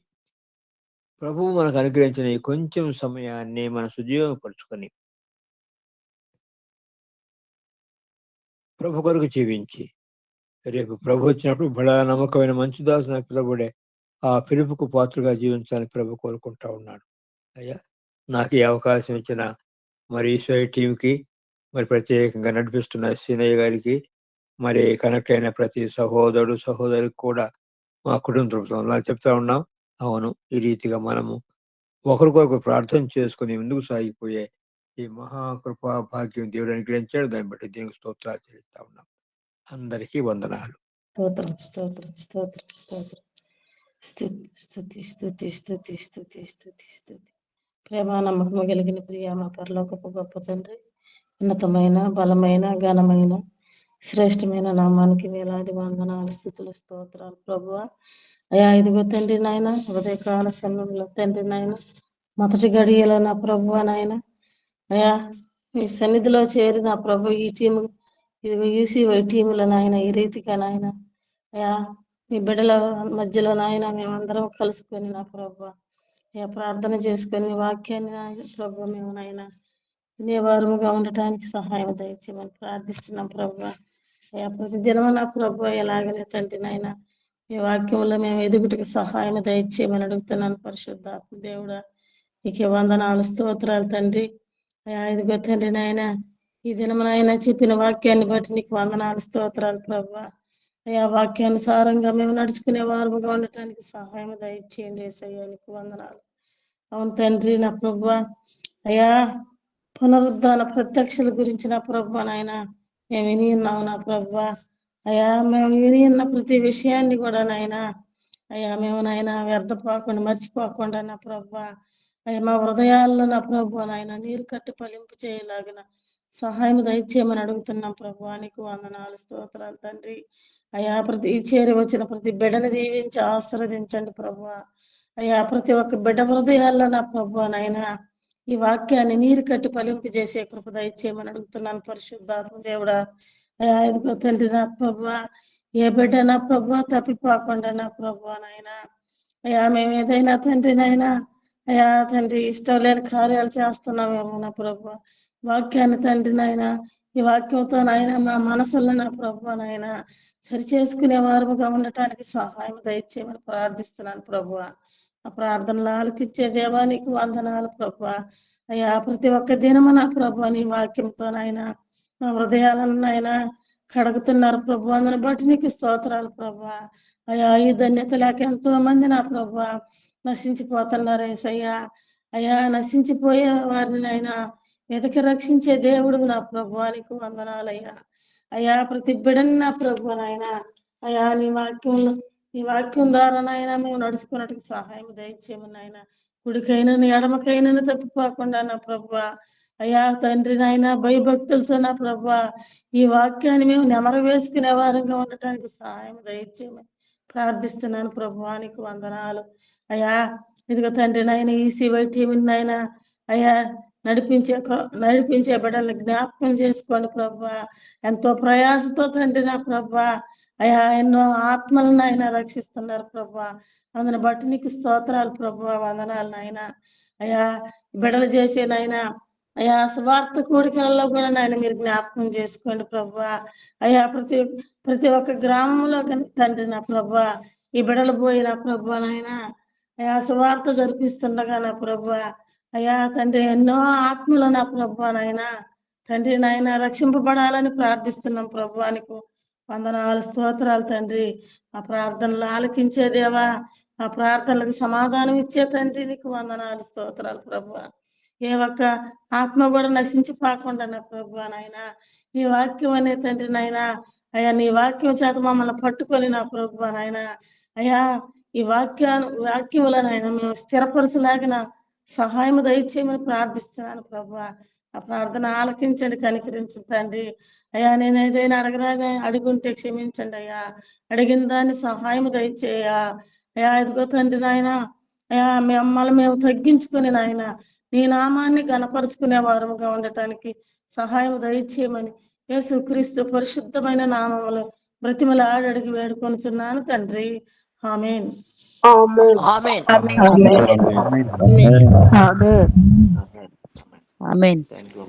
ప్రభువు మనకు అనుగ్రహించిన ఈ కొంచెం సమయాన్ని మన సుజీవపరుచుకొని ప్రభు కొరకు జీవించి రేపు ప్రభు వచ్చినప్పుడు బడా నమ్మకమైన మంచి దాసుని అని పిలువబడే ఆ పిలుపుకు పాత్రగా జీవించాలని ప్రభు కోరుకుంటా ఉన్నాడు. అయ్యా, నాకు ఈ అవకాశం ఇచ్చిన మరి ఈశ్వరి టీంకి, మరి ప్రత్యేకంగా నడిపిస్తున్న సీనయ్య గారికి, మరి కనెక్ట్ అయిన ప్రతి సహోదరుడు సహోదరికి కూడా మా కుటుంబ చెప్తా ఉన్నాం. అవును, ఈ రీతిగా మనము ఒకరికొకరు ప్రార్థన చేసుకుని ముందుకు సాగిపోయే ఈ మహాకృపా భాగ్యం దేవుడు అనుగ్రహించాడు. దాన్ని బట్టి దేవునికి స్తోత్రాలు చెల్లిస్తా ఉన్నాం. అందరికీ వందనాలు. స్తోత్రం స్తోత్రం స్తోత్రం స్తోత్రం. స్తుతి స్తుతి స్తుతి స్తుతి స్తుతి స్తుతి స్తుతి. ప్రేమ నమ్మకము కలిగిన ప్రియ మా పరలోకపు గొప్ప తండ్రి, ఉన్నతమైన బలమైన ఘనమైన శ్రేష్టమైన నామానికి వేలాది వందనాలు స్థుతులు స్తోత్రాలు ప్రభువా. అయా ఇదిగో తండ్రి నాయన ఉదయకాల సమయంలో తండ్రి నాయన మొదటి గడియలో నా ప్రభువా నాయన అయా మీ సన్నిధిలో చేరి నా ప్రభు ఈ టీము ఇదిగో యూసీవై టీములో నాయన ఈ రీతిగా నాయన అయా మీ బిడ్డల మధ్యలో నాయన మేమందరం కలుసుకొని నా ప్రభు అయా ప్రార్థన చేసుకొని వాక్యాన్ని నాయన ప్రభు మేము నాయన వినేవారముగా ఉండటానికి సహాయం దయచేయమని ప్రార్థిస్తున్నాం ప్రభు. అయా ప్రతి దినము నా ప్రభు ఎలాగనే తండ్రి నాయన మీ వాక్యంలో మేము ఎదుగుటకు సహాయం దయచేయమని అడుగుతున్నాను పరిశుద్ధాత్మ దేవుడా. నీకే వందనాలు స్తోత్రాలు తండ్రి. అయా ఇదిగో తండ్రి నాయన ఈ దినమునైనా చెప్పిన వాక్యాన్ని బట్టి నీకు వందనాలు స్తోత్రాలు ప్రభు. అయా వాక్యానుసారంగా మేము నడుచుకునే వారముగా ఉండటానికి సహాయం దయచేయండి యేసయ్యా, నీకు వందనాలు. అవును తండ్రి నా ప్రభు అయా పునరుద్ధాన ప్రత్యక్షల గురించి నా ప్రభు నాయన మేము విని ఉన్నాము నా ప్రభు. అయా మేము విని ఉన్న ప్రతి విషయాన్ని కూడా నాయన అయ్యా మేము నాయన వ్యర్థపోకుండా మర్చిపోకుండా నా ప్రభు అయ్యా మా హృదయాల్లో నా ప్రభు నాయన నీరు కట్టి ఫలింపు చేయలాగిన సహాయం దయచేయమని అడుగుతున్నాం ప్రభు. నీకు వందనాలు స్తోత్రాలు తండ్రి. అయా ప్రతి చేరి వచ్చిన ప్రతి బిడ్డని దీవించి ఆశీర్వదించండి ప్రభు. అయ్యా ప్రతి ఒక్క బిడ్డ హృదయాల్లో నా ప్రభు నాయన ఈ వాక్యాన్ని నీరు కట్టి ఫలింపు చేసే కృప దయచేయమని అడుగుతున్నాను పరిశుద్ధాత్మ దేవుడా. అయా ఇదిగో తండ్రి నా ప్రభు ఏ బిడ్డ నా ప్రభు తప్పిపోకుండా నా ప్రభు నాయనా అయ్యా మేము ఏదైనా తండ్రి నాయనా అయ్యా తండ్రి ఇష్టం లేని కార్యాలు చేస్తున్నామేమో నా ప్రభు వాక్యాన్ని తండ్రి నాయన ఈ వాక్యంతో నాయన మా మనసుల్లో నా ప్రభు నాయన సరి చేసుకునే వారముగా ఉండటానికి సహాయం దయచేయమని ప్రార్థిస్తున్నాను ప్రభు ఆ ప్రార్థనలు ఆలకిచ్చే దేవానికి వందనాలు ప్రభు అయ్యా ప్రతి ఒక్క దినము నా ప్రభు నీ వాక్యంతో నాయన మా హృదయాలను నాయన కడుగుతున్నారు ప్రభు అందుని బట్టి నీకు స్తోత్రాలు ప్రభు అయ్యా ఈ ధన్యత లేక ఎంతో మంది నా ప్రభు నశించిపోతున్నారు యేసయ్యా అయ్యా నశించిపోయే వారిని అయినా వెతకి రక్షించే దేవుడు నా ప్రభువానికి వందనాలయ్యా అయ్యా ప్రతి బిడని నా ప్రభు నాయన అయ్యా నీ వాక్యం ద్వారా నాయన మేము నడుచుకున్నట్టుకు సహాయం దయచేయమని నాయన కుడికైనా ఎడమకైనా తప్పిపోకుండా నా ప్రభు అయ్యా తండ్రి నాయన భయభక్తులతో నా ప్రభు ఈ వాక్యాన్ని మేము నెమరు వేసుకునే వారంగా ఉండటానికి సహాయం దయచేయమని ప్రార్థిస్తున్నాను ప్రభువానికి వందనాలు అయ్యా ఇదిగో తండ్రి నాయన ఈసీవై టీవీ నాయన అయ్యా నడిపించే బిడ్డల్ని జ్ఞాపకం చేసుకోండి ప్రభా ఎంతో ప్రయాసతో తండ్రి నా ప్రభా అయ్యా ఎన్నో ఆత్మలను ఆయన రక్షిస్తున్నారు ప్రభా అందుని బట్టి నీకు స్తోత్రాలు ప్రభా వందనాలు నాయన అయ్యా బిడ్డలు చేసే నాయన అయ్యా సువార్త కూడికలలో కూడా నాయన మీరు జ్ఞాపకం చేసుకోండి ప్రభా అయ్యా ప్రతి ఒక్క గ్రామంలో తండ్రి నా ప్రభా ఈ బిడలు పోయి నా ప్రభా నాయన అయ్యా సువార్త జరిపిస్తుండగా నా ప్రభా అయ్యా తండ్రి ఎన్నో ఆత్మలు నా ప్రభా నాయన తండ్రి నాయన రక్షింపబడాలని ప్రార్థిస్తున్నాం ప్రభువానికి వందనాలు స్తోత్రాలు తండ్రి ఆ ప్రార్థనలు ఆలకించే దేవా ఆ ప్రార్థనలకు సమాధానం ఇచ్చే తండ్రి నీకు వందనాలు స్తోత్రాలు ప్రభా ఏ ఒక్క ఆత్మ కూడా నశించిపోకుండా నా ప్రభా నాయన నీ వాక్యం అనే తండ్రి నాయన అయ్యా నీ వాక్యం చేత మమ్మల్ని పట్టుకొని నా ప్రభా నాయన అయ్యా ఈ వాక్యములనైనా మేము స్థిరపరచలాగిన సహాయం దయచేయమని ప్రార్థిస్తున్నాను ప్రభా ఆ ప్రార్థన ఆలకించండి కనికరించండి తండ్రి అయ్యా నేను ఏదైనా అడుగుంటే క్షమించండి అయ్యా అడిగిన దాన్ని సహాయం దయచేయ అయ్యా ఇదిగో తండ్రి నాయన అయ్యా మమ్మల్ని మేము తగ్గించుకుని నాయన నీ నామాన్ని గణపరుచుకునే వారముగా ఉండటానికి సహాయం దయచేయమని యేసుక్రీస్తు పరిశుద్ధమైన నామములో బ్రతిమలాడి అడిగి వేడుకొనుచున్నాను తండ్రి ఆమేన్. Amen. Amen Amen. Amen. Amen. Amen amen. Amen thank you.